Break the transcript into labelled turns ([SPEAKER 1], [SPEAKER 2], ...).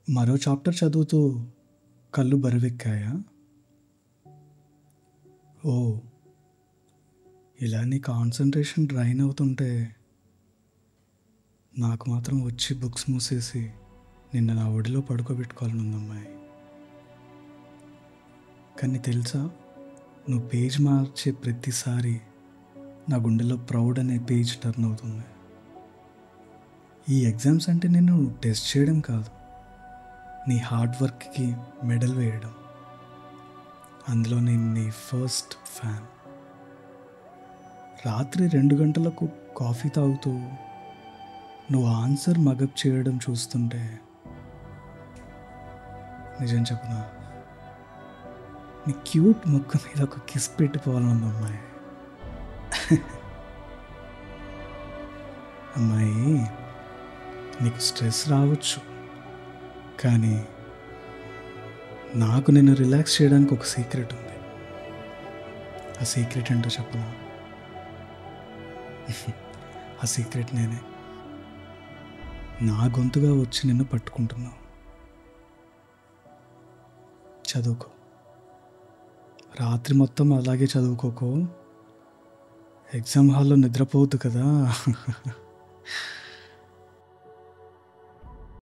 [SPEAKER 1] మరో చాప్టర్ చదువుతూ కళ్ళు బరువెక్కాయా? ఓ, ఇలా నీ కాన్సంట్రేషన్ డ్రైన్ అవుతుంటే నాకు మాత్రం వచ్చి బుక్స్ మూసేసి నిన్న నా ఒడిలో పడుకోబెట్టుకోవాలనుందమ్మాయి. కానీ తెలుసా, నువ్వు పేజ్ మార్చే ప్రతిసారి నా గుండెలో ప్రౌడ్ అనే పేజ్ టర్న్ అవుతుంది. ఈ ఎగ్జామ్స్ అంటే నేను టెస్ట్ చేయడం కాదు, నీ హార్డ్ వర్క్కి మెడల్ వేయడం. అందులో నేను నీ ఫస్ట్ ఫ్యాన్. రాత్రి 2 గంటలకు కాఫీ తాగుతూ నువ్వు ఆన్సర్ మగప్ చేయడం చూస్తుంటే నిజం చెప్పనా, నీ క్యూట్ ముక్క మీద ఒక కిస్ పెట్టిపోవాలనుంది అమ్మాయి. అమ్మాయి, నీకు స్ట్రెస్ రావచ్చు, కానీ నాకు నిన్ను రిలాక్స్ చేయడానికి ఒక సీక్రెట్ ఉంది. ఆ సీక్రెట్ ఏంటో చెప్పనా? ఆ సీక్రెట్ నేనే. నా గొంతుగా వచ్చి నిన్ను పట్టుకుంటున్నావు. చదువుకో, రాత్రి మొత్తం అలాగే చదువుకోకో. ఎగ్జామ్ హాల్లో నిద్రపోవద్దు కదా.